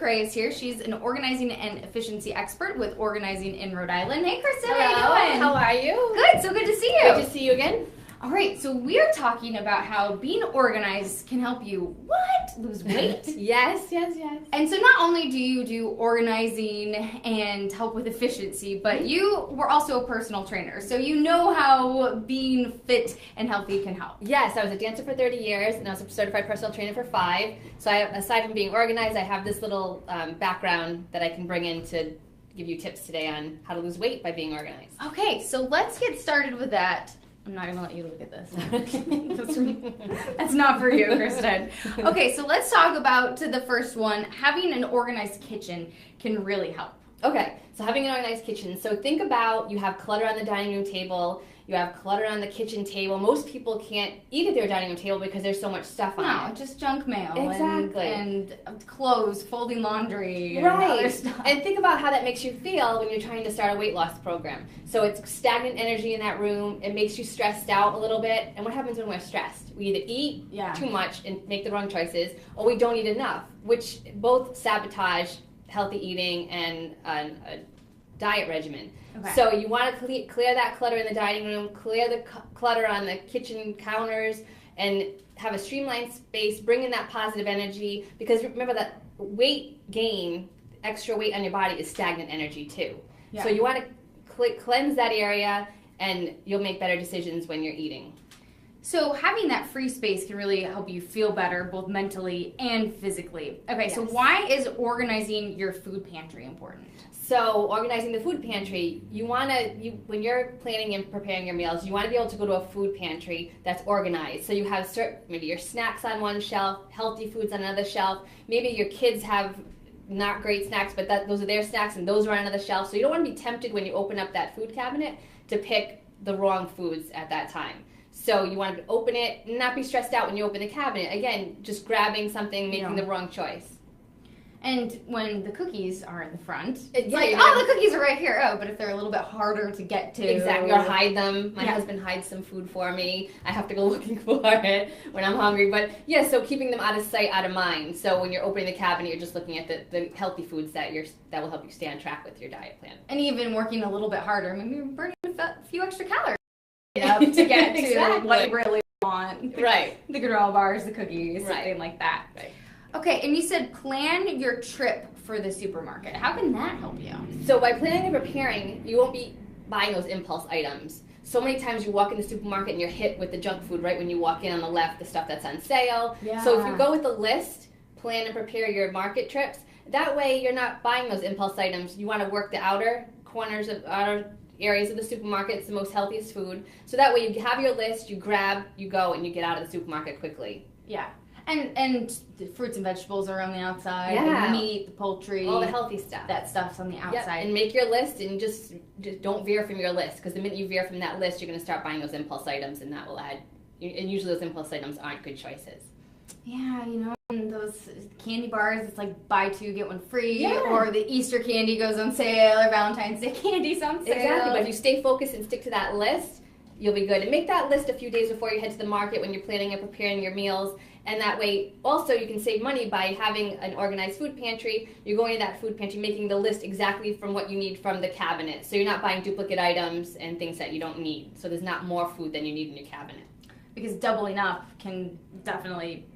MacRae is here. She's an organizing and efficiency expert with Organizing in Rhode Island. Hey, Kristin, Hello. how you doing? How are you? Good, so good to see you. Good to see you again. All right, so we're talking about how being organized can help you, lose weight? Yes. And so not only do you do organizing and help with efficiency, but you were also a personal trainer. So you know how being fit and healthy can help. Yes, I was a dancer for 30 years, and I was a certified personal trainer for 5. So aside from being organized, I have this little background that I can bring in to give you tips today on how to lose weight by being organized. Okay, so let's get started with that. I'm not going to let you look at this. That's not for you, Kristin. Okay, so let's talk about the first one. Having an organized kitchen can really help. Okay, so having an organized kitchen. So think about you have clutter on the dining room table. You have clutter on the kitchen table. Most people can't eat at their dining room table because there's so much stuff on it. No, just junk mail. Exactly. And clothes, folding laundry, and right. other stuff. And think about how that makes you feel when you're trying to start a weight loss program. So it's stagnant energy in that room. It makes you stressed out a little bit. And what happens when we're stressed? We either eat too much and make the wrong choices, or we don't eat enough, which both sabotage healthy eating and a diet regimen. Okay. So you want to clear that clutter in the dining room, clear the clutter on the kitchen counters, and have a streamlined space, bring in that positive energy, because remember that weight gain, extra weight on your body is stagnant energy too. Yeah. So you want to cleanse that area, and you'll make better decisions when you're eating. So having that free space can really help you feel better, both mentally and physically. Okay, yes. So why is organizing your food pantry important? So organizing the food pantry, when you're planning and preparing your meals, you want to be able to go to a food pantry that's organized. So you have maybe your snacks on one shelf, healthy foods on another shelf. Maybe your kids have not great snacks, but those are their snacks and those are on another shelf. So you don't want to be tempted when you open up that food cabinet to pick the wrong foods at that time. So you want to open it and not be stressed out when you open the cabinet. Again, just grabbing something, making the wrong choice. And when the cookies are in the front, it's the cookies are right here. Oh, but if they're a little bit harder to get to. Exactly, or hide them. My husband hides some food for me. I have to go looking for it when I'm hungry. But yeah, so keeping them out of sight, out of mind. So when you're opening the cabinet, you're just looking at the healthy foods that will help you stay on track with your diet plan. And even working a little bit harder, maybe you're burning a few extra calories to get to what you really want. Right. The granola bars, the cookies, something like that. Right. Okay, and you said plan your trip for the supermarket. How can that help you? So by planning and preparing, you won't be buying those impulse items. So many times you walk in the supermarket and you're hit with the junk food right when you walk in on the left, the stuff that's on sale. Yeah. So if you go with the list, plan and prepare your market trips, that way you're not buying those impulse items. You want to work the outer areas of the supermarket. It's the most healthiest food. So that way you have your list, you grab, you go, and you get out of the supermarket quickly. Yeah. And the fruits and vegetables are on the outside. Yeah. The meat, the poultry. All the healthy stuff. That stuff's on the outside. Yep. And make your list and just don't veer from your list, because the minute you veer from that list, you're going to start buying those impulse items, and that will add, and usually those impulse items aren't good choices. Yeah, those candy bars, it's like buy 2, get 1 free, or the Easter candy goes on sale, or Valentine's Day candy's on sale. Exactly, but if you stay focused and stick to that list, you'll be good. And make that list a few days before you head to the market when you're planning and preparing your meals. And that way, also, you can save money by having an organized food pantry. You're going to that food pantry, making the list exactly from what you need from the cabinet. So you're not buying duplicate items and things that you don't need. So there's not more food than you need in your cabinet. Because doubling up can definitely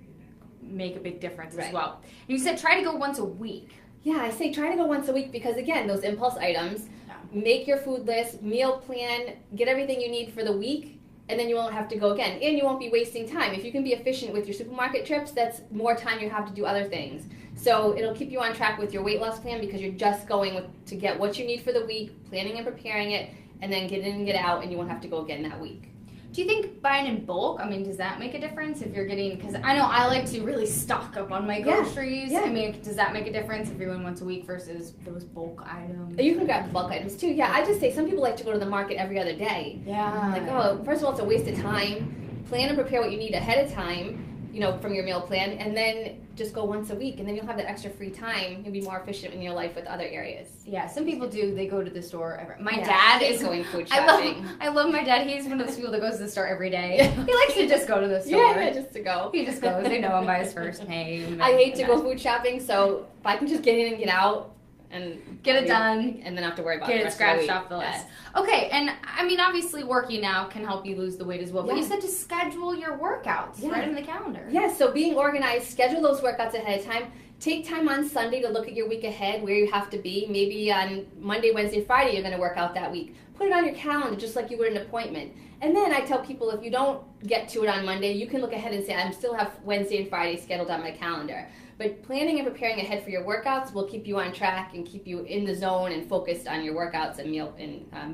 make a big difference as well. And you said try to go once a week. Yeah, I say try to go once a week because, again, those impulse items, make your food list, meal plan, get everything you need for the week, and then you won't have to go again. And you won't be wasting time. If you can be efficient with your supermarket trips, that's more time you have to do other things. So it'll keep you on track with your weight loss plan because you're just going to get what you need for the week, planning and preparing it, and then get in and get out, and you won't have to go again that week. Do you think buying in bulk, does that make a difference if you're getting, because I know I like to really stock up on my groceries. Yeah. Does that make a difference if you're going once a week versus those bulk items? You can grab the bulk items too. Yeah, I just say some people like to go to the market every other day. Yeah. Like, first of all, it's a waste of time. Plan and prepare what you need ahead of time. from your meal plan, and then just go once a week, and then you'll have that extra free time. You'll be more efficient in your life with other areas. Yeah, some people do. They go to the store. My Yeah, dad is is going food shopping. I love my dad. He's one of those people that goes to the store every day. He likes to just go to the store. Yeah, just to go. He just goes. They know him by his first name. I hate to go food shopping, so if I can just get in and get out and get it done, and then have to worry about get the it rest scratched of the week. off the list. Okay, and I mean, obviously, working out can help you lose the weight as well. But you said to schedule your workouts right in the calendar. Yeah, so being organized, schedule those workouts ahead of time. Take time on Sunday to look at your week ahead, where you have to be. Maybe on Monday, Wednesday, Friday, you're going to work out that week. Put it on your calendar just like you would an appointment. And then I tell people, if you don't get to it on Monday, you can look ahead and say, I still have Wednesday and Friday scheduled on my calendar. But planning and preparing ahead for your workouts will keep you on track and keep you in the zone and focused on your workouts and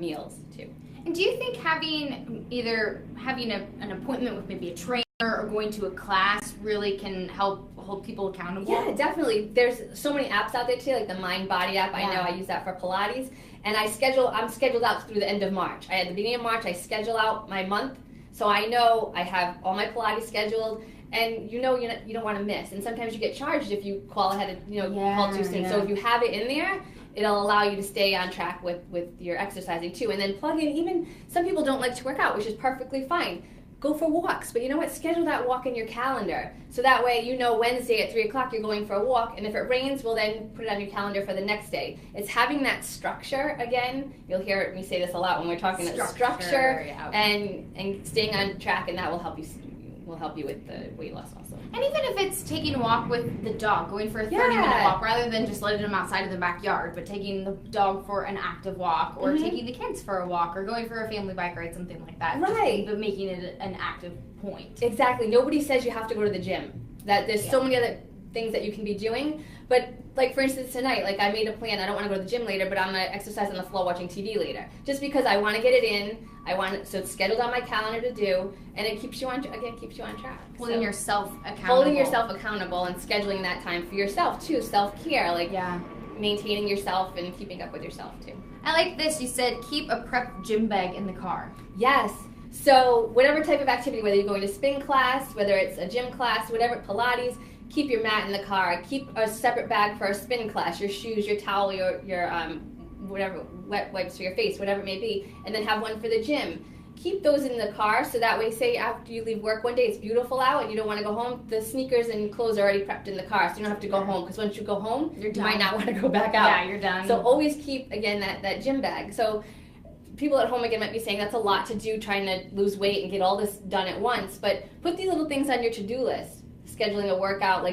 meals too. And do you think having an appointment with maybe a trainer or going to a class really can help hold people accountable? Yeah, definitely. There's so many apps out there too, like the Mind Body app. I know I use that for Pilates. And I'm scheduled out through the end of March. At the beginning of March, I schedule out my month. So I know I have all my Pilates scheduled. And you don't want to miss. And sometimes you get charged if you call ahead and call too soon. So if you have it in there, it'll allow you to stay on track with your exercising too. And then plug in, even some people don't like to work out, which is perfectly fine. Go for walks. But you know what? Schedule that walk in your calendar. So that way Wednesday at 3 o'clock you're going for a walk. And if it rains, well then put it on your calendar for the next day. It's having that structure again. You'll hear me say this a lot when we're talking about structure and staying on track, and that will help you with the weight loss also. And even if it's taking a walk with the dog, going for a 30-minute walk rather than just letting them outside of the backyard, but taking the dog for an active walk, or taking the kids for a walk, or going for a family bike ride, something like that. Right. But making it an active point. Exactly. Nobody says you have to go to the gym. That there's so many other things that you can be doing. But like for instance tonight, like I made a plan. I don't want to go to the gym later, but I'm gonna exercise on the floor watching TV later, just because I want to get it in. So it's scheduled on my calendar to do, and it keeps you on track. Holding yourself accountable. Holding yourself accountable and scheduling that time for yourself too. Self-care, maintaining yourself and keeping up with yourself too. I like this. You said keep a prep gym bag in the car. Yes. So whatever type of activity, whether you're going to spin class, whether it's a gym class, whatever, Pilates, keep your mat in the car. Keep a separate bag for a spin class, your shoes, your towel, your whatever, wet wipes for your face, whatever it may be, and then have one for the gym. Keep those in the car so that way, say after you leave work one day, it's beautiful out and you don't want to go home, the sneakers and clothes are already prepped in the car, so you don't have to go home, because once you go home, you might not want to go back out. Yeah, you're done. So always keep, again, that gym bag. So people at home, again, might be saying that's a lot to do, trying to lose weight and get all this done at once, but put these little things on your to-do list. Scheduling a workout,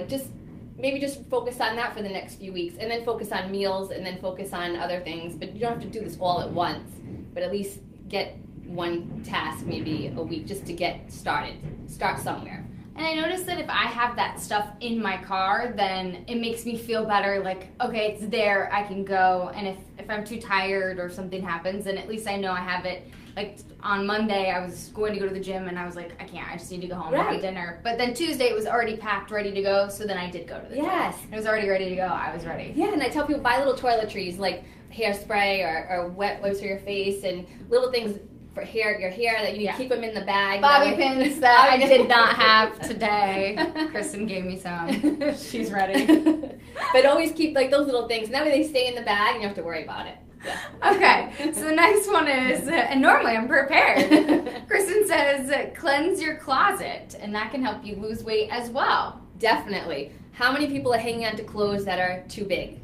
maybe just focus on that for the next few weeks, and then focus on meals, and then focus on other things. But you don't have to do this all at once, but at least get one task maybe a week just to get started. Start somewhere. And I noticed that if I have that stuff in my car, then it makes me feel better, like, okay, it's there, I can go. And if I'm too tired or something happens, then at least I know I have it. Like on Monday, I was going to go to the gym, and I was like, I can't, I just need to go home and have dinner. But then Tuesday, it was already packed, ready to go, so then I did go to the gym. And it was already ready to go, I was ready. Yeah, and I tell people, buy little toiletries, like hairspray or wet wipes for your face, and little things for your hair that you need to keep them in the bag. Bobby pins that I did not have today. Kristen gave me some. She's ready. But always keep those little things, and that way they stay in the bag and you don't have to worry about it. Yeah. Okay, so the next one is, and normally I'm prepared. Kristen says, cleanse your closet, and that can help you lose weight as well. Definitely. How many people are hanging on to clothes that are too big?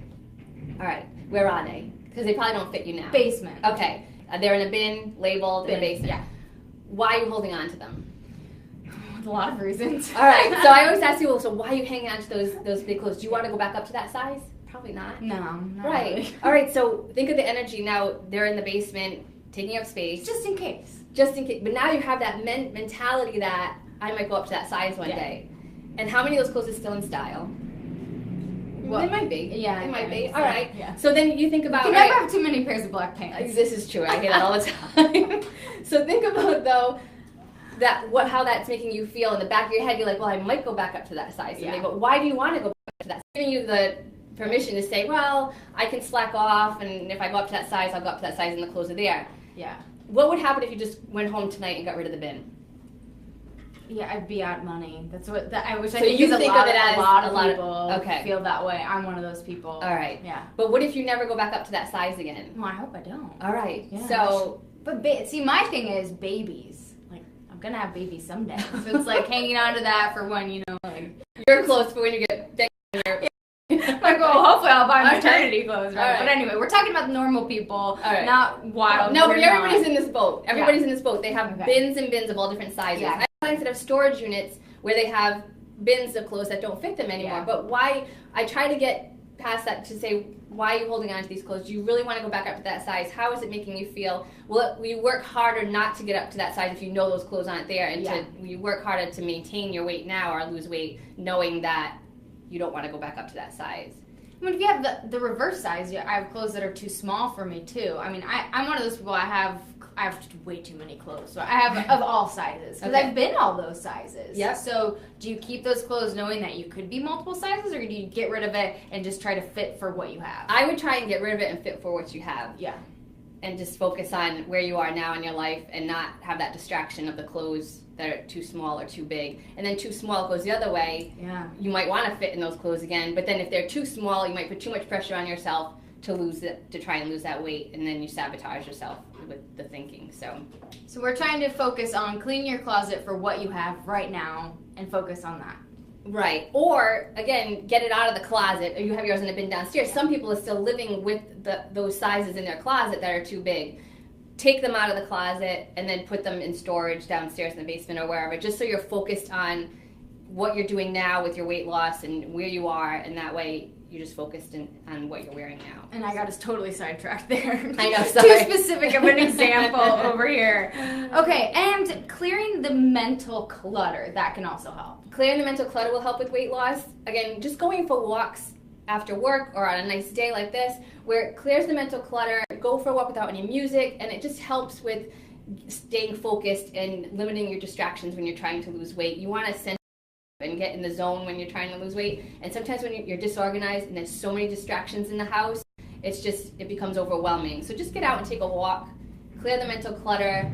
All right, where are they? Because they probably don't fit you now. Basement. Okay, they're in a bin, labeled, in a basement. Yeah. Why are you holding on to them? A lot of reasons. All right, so I always ask people, so why are you hanging on to those big clothes? Do you want to go back up to that size? Probably not. No, not right. Really. All right, so think of the energy now. They're in the basement, taking up space. Just in case. Just in case. But now you have that mentality that I might go up to that size one day. And how many of those clothes are still in style? Well, it might be. Yeah, it might be. So, all right. Yeah. So then you think about. You never have too many pairs of black pants. This is true. I hear that all the time. So think about though how that's making you feel in the back of your head. You're like, well, I might go back up to that size someday. But why do you want to go back to that? It's giving you the permission to say, well, I can slack off, and if I go up to that size, I'll go up to that size, and the clothes are there. Yeah. What would happen if you just went home tonight and got rid of the bin? Yeah, I'd be out money. That's what I wish. So I think you is think a lot of it as a lot of a lot of- people okay. feel that way. I'm one of those people. All right. Yeah. But what if you never go back up to that size again? Well, I hope I don't. All right. Yeah. So, but see, my thing is babies. Like, I'm gonna have babies someday, so it's like hanging on to that for when, you know, like you're close for when you get big. like, well, hopefully I'll buy Okay. maternity clothes, right? All right. But anyway, we're talking about normal people, All right. not wild. No, but we're everybody's not. in this boat. Everybody's in this boat. They have Okay. bins and bins of all different sizes. Yeah. I have clients that have storage units where they have bins of clothes that don't fit them anymore. Yeah. But why? I try to get past that to say, why are you holding on to these clothes? Do you really want to go back up to that size? How is it making you feel? Will you work harder not to get up to that size if you know those clothes aren't there? And will you work harder to maintain your weight now or lose weight knowing that you don't want to go back up to that size? I mean, if you have the reverse size, I have clothes that are too small for me too. I mean, I'm one of those people. I have way too many clothes. So I have of all sizes because I've been all those sizes. Yeah. So do you keep those clothes knowing that you could be multiple sizes, or do you get rid of it and just try to fit for what you have? I would try and get rid of it and fit for what you have. Yeah. And just focus on where you are now in your life and not have that distraction of the clothes that are too small or too big. And then too small goes the other way. Yeah. You might want to fit in those clothes again, but then if they're too small, you might put too much pressure on yourself to try and lose that weight, and then you sabotage yourself with the thinking. So we're trying to focus on cleaning your closet for what you have right now and focus on that. Right. Or, again, get it out of the closet, or you have yours in a bin downstairs. Some people are still living with those sizes in their closet that are too big. Take them out of the closet and then put them in storage downstairs in the basement or wherever, just so you're focused on what you're doing now with your weight loss and where you are, and that way you're just focused on what you're wearing now. And I got us totally sidetracked there. I know, sorry. Too specific of an example over here. Okay, and clearing the mental clutter, that can also help. Clearing the mental clutter will help with weight loss. Again, just going for walks after work or on a nice day like this, where it clears the mental clutter, go for a walk without any music, and it just helps with staying focused and limiting your distractions when you're trying to lose weight. You want to center and get in the zone when you're trying to lose weight. And sometimes when you're disorganized and there's so many distractions in the house, it becomes overwhelming. So just get out and take a walk, clear the mental clutter.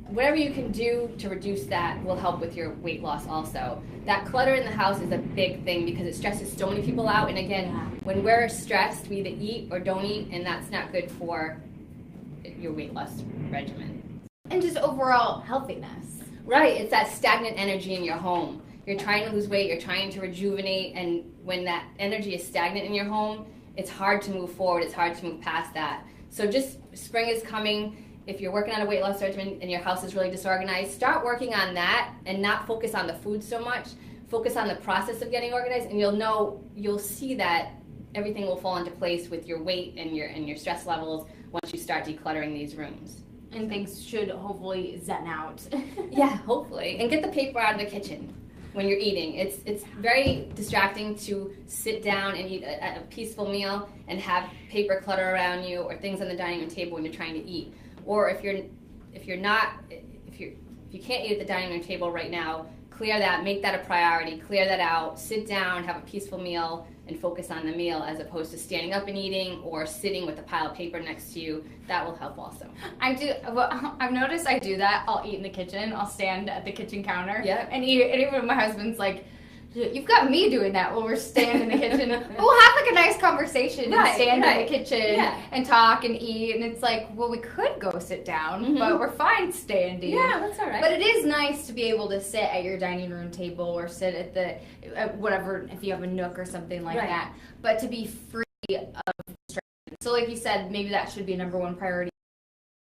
Whatever you can do to reduce that will help with your weight loss also. That clutter in the house is a big thing because it stresses so many people out. And again, when we're stressed, we either eat or don't eat, and that's not good for your weight loss regimen. And just overall healthiness. Right, it's that stagnant energy in your home. You're trying to lose weight, you're trying to rejuvenate, and when that energy is stagnant in your home, it's hard to move forward, it's hard to move past that. So just spring is coming. If you're working on a weight loss regimen and your house is really disorganized, start working on that and not focus on the food so much. Focus on the process of getting organized, and you'll see that everything will fall into place with your weight and your stress levels once you start decluttering these rooms. And things should hopefully zen out. Yeah, hopefully. And get the paper out of the kitchen when you're eating. It's very distracting to sit down and eat a peaceful meal and have paper clutter around you or things on the dining room table when you're trying to eat. Or if you can't eat at the dining room table right now, clear that, make that a priority, clear that out, sit down, have a peaceful meal, and focus on the meal as opposed to standing up and eating or sitting with a pile of paper next to you. That will help also. I've noticed I do that. I'll eat in the kitchen. I'll stand at the kitchen counter and eat. And even my husband's like, you've got me doing that while we're standing in the kitchen. We'll have like a nice conversation and stand in the kitchen and talk and eat. And it's like, well, we could go sit down, but we're fine standing. Yeah, that's all right. But it is nice to be able to sit at your dining room table or sit at whatever, if you have a nook or something like that. But to be free of distraction. So like you said, maybe that should be number one priority.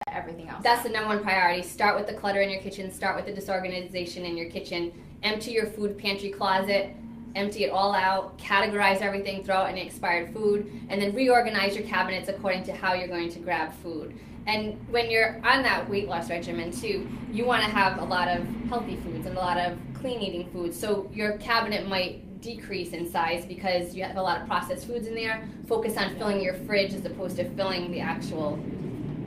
Everything else. That's the number one priority. Start with the clutter in your kitchen. Start with the disorganization in your kitchen. Empty your food pantry closet. Empty it all out. Categorize everything. Throw out any expired food. And then reorganize your cabinets according to how you're going to grab food. And when you're on that weight loss regimen too, you want to have a lot of healthy foods and a lot of clean eating foods. So your cabinet might decrease in size because you have a lot of processed foods in there. Focus on filling your fridge as opposed to filling the actual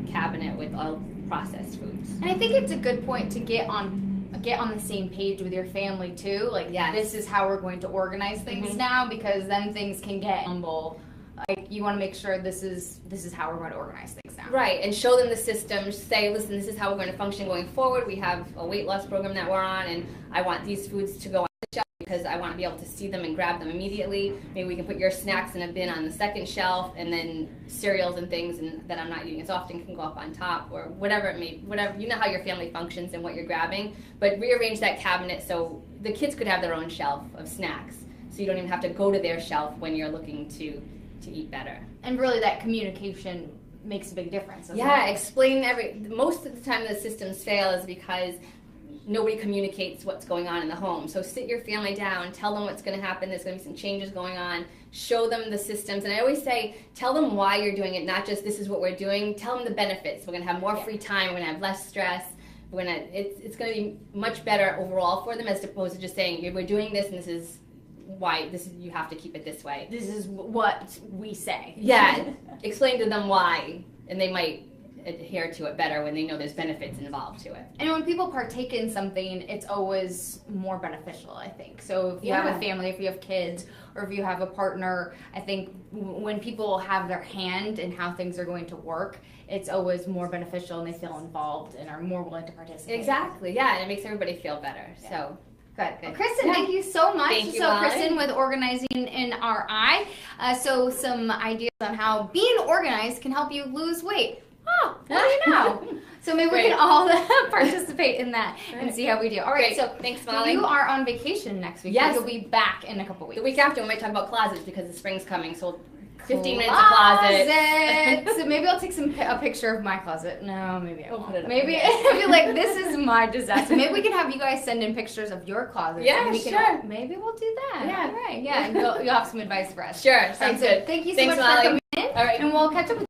cabinet with all processed foods. And I think it's a good point to get on the same page with your family too. Like, this is how we're going to organize things now, because then things can get humble Like, you want to make sure this is how we're going to organize things now. Right, and show them the system. Say, listen, this is how we're going to function going forward. We have a weight loss program that we're on, and I want these foods to go on the shelf because I want to be able to see them and grab them immediately. Maybe we can put your snacks in a bin on the second shelf, and then cereals and things that I'm not eating as often can go up on top, or whatever it may, whatever, you know how your family functions and what you're grabbing, but rearrange that cabinet so the kids could have their own shelf of snacks, so you don't even have to go to their shelf when you're looking to eat better. And really, that communication makes a big difference. Yeah, explain most of the time the systems fail is because nobody communicates what's going on in the home. So sit your family down, tell them what's going to happen, there's going to be some changes going on, show them the systems. And I always say, tell them why you're doing it, not just this is what we're doing. Tell them the benefits. We're going to have more free time, we're going to have less stress. It's going to be much better overall for them, as opposed to just saying, we're doing this and this is why you have to keep it this way. This is what we say. Yeah, explain to them why, and they might adhere to it better when they know there's benefits involved to it. And when people partake in something, it's always more beneficial, I think. So if you have a family, if you have kids, or if you have a partner, I think when people have their hand in how things are going to work, it's always more beneficial and they feel involved and are more willing to participate. Exactly, yeah, and it makes everybody feel better. Yeah. So. Good. Well, Kristin, thank you so much. Thank you, Kristin with Organizing in Our Eye. So some ideas on how being organized can help you lose weight. Oh, what do you know? So maybe we can all participate in that and see how we do. All right, so thanks, Molly. You are on vacation next week. Yes. You'll be back in a couple weeks. The week after, we might talk about closets because the spring's coming, so 15 minutes of closet. So maybe I'll take a picture of my closet. No, maybe I won't. Maybe I'll be like, this is my disaster. Maybe we can have you guys send in pictures of your closet. Yeah, sure. Maybe we'll do that. Yeah. All right. Yeah, and you'll have some advice for us. Sure, sounds good. Thank you so Thanks, much Molly. for coming in. All right. And we'll catch up with you.